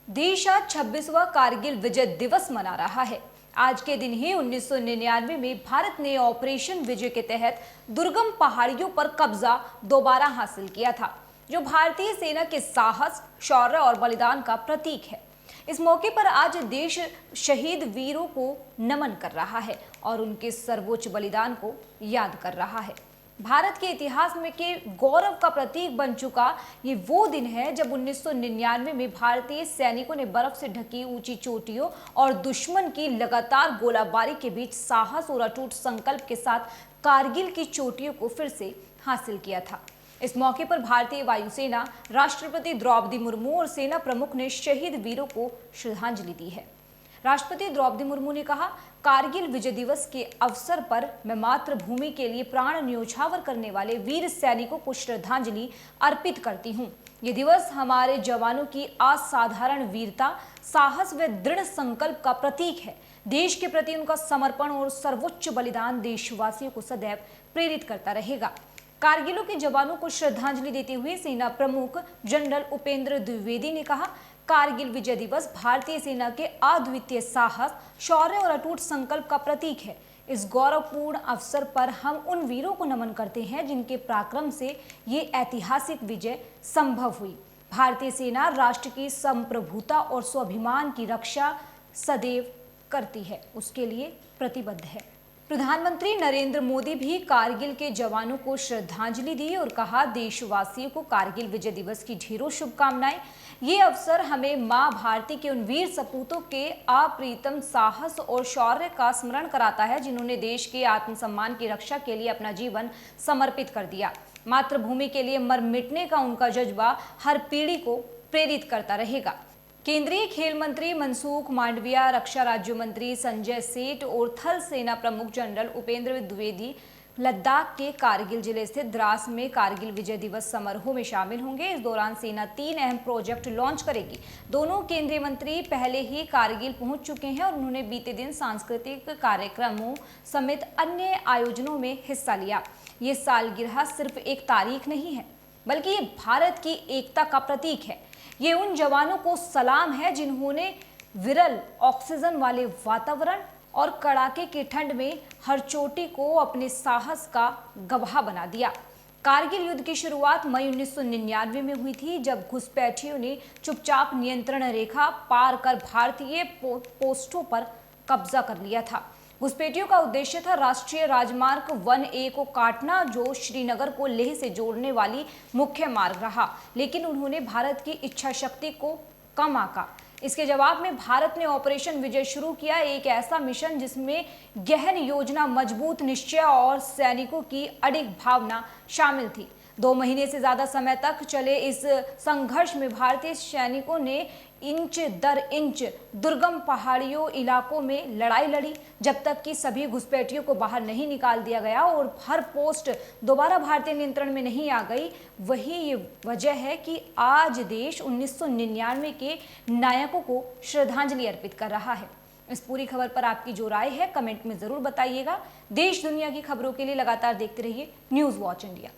देश आज 26वां कारगिल विजय दिवस मना रहा है। आज के दिन ही 1999 में भारत ने ऑपरेशन विजय के तहत दुर्गम पहाड़ियों पर कब्जा दोबारा हासिल किया था, जो भारतीय सेना के साहस, शौर्य और बलिदान का प्रतीक है। इस मौके पर आज देश शहीद वीरों को नमन कर रहा है और उनके सर्वोच्च बलिदान को याद कर रहा है। भारत के इतिहास में के गौरव का प्रतीक बन चुका ये वो दिन है जब 1999 में भारतीय सैनिकों ने बर्फ से ढकी ऊंची चोटियों और दुश्मन की लगातार गोलाबारी के बीच साहस और अटूट संकल्प के साथ कारगिल की चोटियों को फिर से हासिल किया था। इस मौके पर भारतीय वायुसेना, राष्ट्रपति द्रौपदी मुर्मू और सेना प्रमुख ने शहीद वीरों को श्रद्धांजलि दी है। राष्ट्रपति द्रौपदी मुर्मू ने कहा, कारगिल विजय दिवस के अवसर पर मैं मातृभूमि के लिए प्राण न्योछावर करने वाले वीर सैनिकों को श्रद्धांजलि अर्पित करती हूँ। ये दिवस हमारे जवानों की असाधारण वीरता, साहस व दृढ़ संकल्प का प्रतीक है। देश के प्रति उनका समर्पण और सर्वोच्च बलिदान देशवासियों को सदैव प्रेरित करता रहेगा। कारगिलों के जवानों को श्रद्धांजलि देते हुए सेना प्रमुख जनरल उपेंद्र द्विवेदी ने कहा, कारगिल विजय दिवस भारतीय सेना के अद्वितीय साहस, शौर्य और अटूट संकल्प का प्रतीक है। इस गौरवपूर्ण अवसर पर हम उन वीरों को नमन करते हैं जिनके पराक्रम से ये ऐतिहासिक विजय संभव हुई। भारतीय सेना राष्ट्र की संप्रभुता और स्वाभिमान की रक्षा सदैव करती है, उसके लिए प्रतिबद्ध है। प्रधानमंत्री नरेंद्र मोदी भी कारगिल के जवानों को श्रद्धांजलि दी और कहा, देशवासियों को कारगिल विजय दिवस की ढेरों शुभकामनाएं। ये अवसर हमें मां भारती के उन वीर सपूतों के अप्रीतम साहस और शौर्य का स्मरण कराता है, जिन्होंने देश के आत्मसम्मान की रक्षा के लिए अपना जीवन समर्पित कर दिया। मातृभूमि के लिए मर मिटने का उनका जज्बा हर पीढ़ी को प्रेरित करता रहेगा। केंद्रीय खेल मंत्री मनसुख मांडविया, रक्षा राज्य मंत्री संजय सेठ और थल सेना प्रमुख जनरल उपेंद्र द्विवेदी लद्दाख के कारगिल जिले स्थित द्रास में कारगिल विजय दिवस समारोह में शामिल होंगे। इस दौरान सेना 3 अहम प्रोजेक्ट लॉन्च करेगी। दोनों केंद्रीय मंत्री पहले ही कारगिल पहुंच चुके हैं और उन्होंने बीते दिन सांस्कृतिक कार्यक्रमों समेत अन्य आयोजनों में हिस्सा लिया। ये सालगिरह सिर्फ एक तारीख नहीं है, बल्कि ये भारत की एकता का प्रतीक है। ये उन जवानों को सलाम है जिन्होंने विरल ऑक्सीजन वाले वातावरण और कड़ाके की ठंड में हर चोटी को अपने साहस का गवाह बना दिया। कारगिल युद्ध की शुरुआत मई 1999 में हुई थी, जब घुसपैठियों ने चुपचाप नियंत्रण रेखा पार कर भारतीय पोस्टों पर कब्जा कर लिया था। घुसपैठियों का उद्देश्य था राष्ट्रीय राजमार्ग 1A को काटना, जो श्रीनगर को लेह से जोड़ने वाली मुख्य मार्ग रहा, लेकिन उन्होंने भारत की इच्छा शक्ति को कम आंका। इसके जवाब में भारत ने ऑपरेशन विजय शुरू किया, एक ऐसा मिशन जिसमें गहन योजना, मजबूत निश्चय और सैनिकों की अडिग भावना शामिल थी। 2 महीने से ज्यादा समय तक चले इस संघर्ष में भारतीय सैनिकों ने इंच दर इंच दुर्गम पहाड़ियों इलाकों में लड़ाई लड़ी, जब तक कि सभी घुसपैठियों को बाहर नहीं निकाल दिया गया और हर पोस्ट दोबारा भारतीय नियंत्रण में नहीं आ गई। वही ये वजह है कि आज देश 1999 के नायकों को श्रद्धांजलि अर्पित कर रहा है। इस पूरी खबर पर आपकी जो राय है कमेंट में जरूर बताइएगा। देश दुनिया की खबरों के लिए लगातार देखते रहिए न्यूज़ वॉच इंडिया।